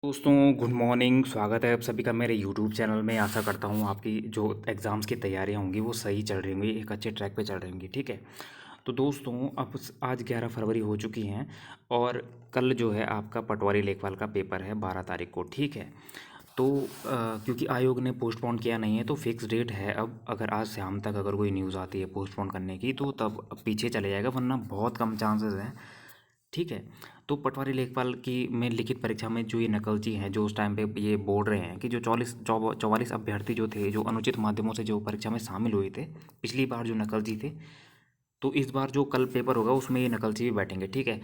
दोस्तों good morning. स्वागत है आप सभी का मेरे यूट्यूब चैनल में। आशा करता हूँ आपकी जो एग्ज़ाम्स की तैयारियाँ होंगी वो सही चल रही होंगी, एक अच्छे ट्रैक पे चल रही होंगी। ठीक है, तो दोस्तों अब आज 11 फरवरी हो चुकी हैं और कल जो है आपका पटवारी लेखपाल का पेपर है 12 तारीख को। ठीक है, तो क्योंकि आयोग ने पोस्टपोन किया नहीं है तो फिक्स डेट है। अब अगर आज शाम तक अगर कोई न्यूज़ आती है पोस्टपोन करने की तो तब पीछे चले जाएगा, वरना बहुत कम चांसेस हैं। ठीक है, तो पटवारी लेखपाल की में लिखित परीक्षा में जो ये नकलची हैं, जो उस टाइम पे ये बोल रहे हैं कि जो 44 अभ्यर्थी जो थे, जो अनुचित माध्यमों से जो परीक्षा में शामिल हुए थे पिछली बार, जो नकलची थे, तो इस बार जो कल पेपर होगा उसमें ये नकलची भी बैठेंगे। ठीक है,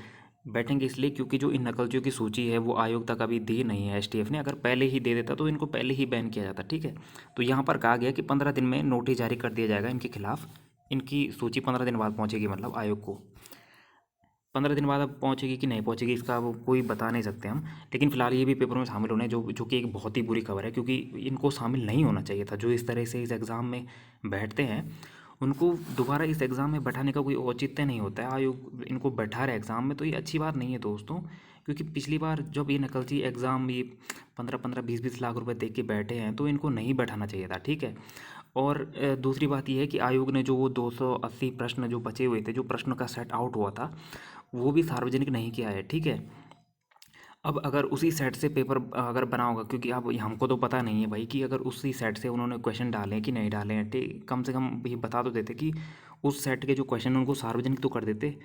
बैठेंगे इसलिए क्योंकि जो इन नकलचियों की सूची है वो आयोग तक अभी दी नहीं है एसटीएफ ने। अगर पहले ही दे देता तो इनको पहले ही बैन किया जाता। ठीक है, तो यहाँ पर कहा गया कि 15 दिन में नोटिस जारी कर दिया जाएगा इनके खिलाफ। इनकी सूची 15 दिन बाद पहुँचेगी, मतलब आयोग को 15 दिन बाद अब पहुंचेगी कि नहीं पहुंचेगी इसका वो कोई बता नहीं सकते हम। लेकिन फिलहाल ये भी पेपर में शामिल होने, जो कि एक बहुत ही बुरी खबर है, क्योंकि इनको शामिल नहीं होना चाहिए था। जो इस तरह से इस एग्ज़ाम में बैठते हैं उनको दोबारा इस एग्ज़ाम में बैठाने का कोई औचित्य नहीं होता है। आयोग इनको बैठा रहे एग्ज़ाम में तो ये अच्छी बात नहीं है दोस्तों। क्योंकि पिछली बार जब ये नकलची एग्ज़ाम ये 15-15 20-20 लाख रुपए दे के बैठे हैं तो इनको नहीं बैठाना चाहिए था। ठीक है, और दूसरी बात यह है कि आयोग ने जो वो 280 प्रश्न जो बचे हुए थे, जो प्रश्नों का सेट आउट हुआ था, वो भी सार्वजनिक नहीं किया है। ठीक है, अब अगर उसी सेट से पेपर अगर बना होगा, क्योंकि अब हमको तो पता नहीं है भाई कि अगर उसी सेट से उन्होंने क्वेश्चन डाले हैं कि नहीं डाले हैं। ठीक, कम से कम ये बता तो देते कि उस सेट के जो क्वेश्चन उनको सार्वजनिक तो कर देते।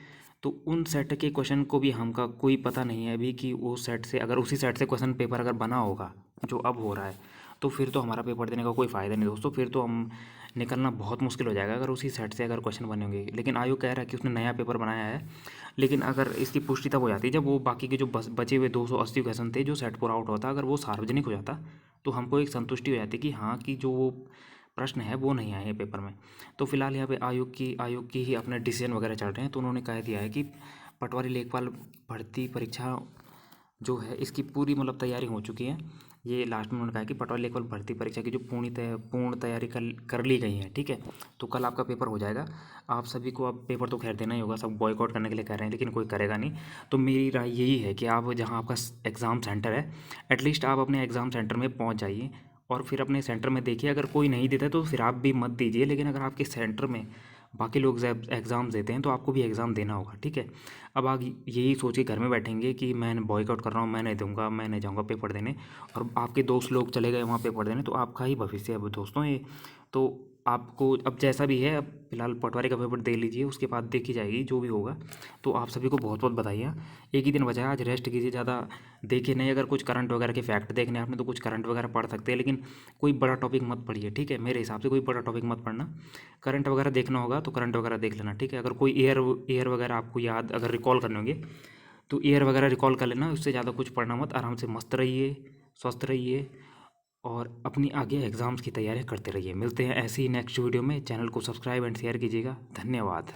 तो उन सेट के क्वेश्चन को भी हमका कोई पता नहीं है अभी कि वो सेट से, अगर उसी सेट से क्वेश्चन पेपर अगर बना होगा जो अब हो रहा है, तो फिर तो हमारा पेपर देने का कोई फ़ायदा नहीं दोस्तों। फिर तो हम निकलना बहुत मुश्किल हो जाएगा अगर उसी सेट से अगर क्वेश्चन बने होंगे। लेकिन आयोग कह रहा है कि उसने नया पेपर बनाया है। लेकिन अगर इसकी पुष्टि तब हो जाती जब वो बाकी के जो बचे हुए 280 क्वेश्चन थे जो सेट पूरा आउट होता, अगर वो सार्वजनिक हो जाता तो हमको एक संतुष्टि हो जाती कि हाँ, कि जो वो प्रश्न है वो नहीं आए हैं पेपर में। तो फिलहाल यहाँ पे आयोग की ही अपने डिसीजन वगैरह चल रहे हैं। तो उन्होंने कह दिया है कि पटवारी लेखपाल भर्ती परीक्षा जो है इसकी पूरी मतलब तैयारी हो चुकी है। ये लास्ट में उन्होंने कहा कि पटवारी लेखपाल भर्ती परीक्षा की जो पूर्ण तैयारी कर ली गई है। ठीक है, तो कल आपका पेपर हो जाएगा। आप सभी को अब पेपर तो खैर देना ही होगा, सब बॉयकॉट करने के लिए कह रहे हैं लेकिन कोई करेगा नहीं। तो मेरी राय यही है कि आप जहाँ आपका एग्ज़ाम सेंटर है, एटलीस्ट आप अपने एग्ज़ाम सेंटर में पहुँच जाइए और फिर अपने सेंटर में देखिए। अगर कोई नहीं देता तो फिर आप भी मत दीजिए, लेकिन अगर आपके सेंटर में बाकी लोग एग्ज़ाम देते हैं तो आपको भी एग्ज़ाम देना होगा। ठीक है, अब आप यही सोच के घर में बैठेंगे कि मैं बॉयकआउट कर रहा हूँ, मैं नहीं दूंगा, मैं नहीं जाऊँगा पेपर देने, और आपके दोस्त लोग चले गए वहाँ पेपर देने, तो आपका ही भविष्य है वो दोस्तों ये। तो आपको अब जैसा भी है, अब फिलहाल पटवारी का पेपर दे लीजिए, उसके बाद देखी जाएगी जो भी होगा। तो आप सभी को बहुत बहुत बधाइयाँ। एक ही दिन बचा है, आज रेस्ट कीजिए, ज़्यादा देखिए नहीं। अगर कुछ करंट वगैरह के फैक्ट देखने आपने तो कुछ करंट वगैरह पढ़ सकते हैं, लेकिन कोई बड़ा टॉपिक मत पढ़िए। ठीक है, मेरे हिसाब से कोई बड़ा टॉपिक मत पढ़ना। करंट वगैरह देखना होगा तो करंट वगैरह देख लेना। ठीक है, अगर कोई ईयर वगैरह आपको याद अगर रिकॉल करने होंगे तो ईयर वगैरह रिकॉल कर लेना। उससे ज़्यादा कुछ पढ़ना मत, आराम से मस्त रहिए, स्वस्थ रहिए और अपनी आगे एग्ज़ाम्स की तैयारी करते रहिए। मिलते हैं ऐसे ही नेक्स्ट वीडियो में। चैनल को सब्सक्राइब एंड शेयर कीजिएगा। धन्यवाद।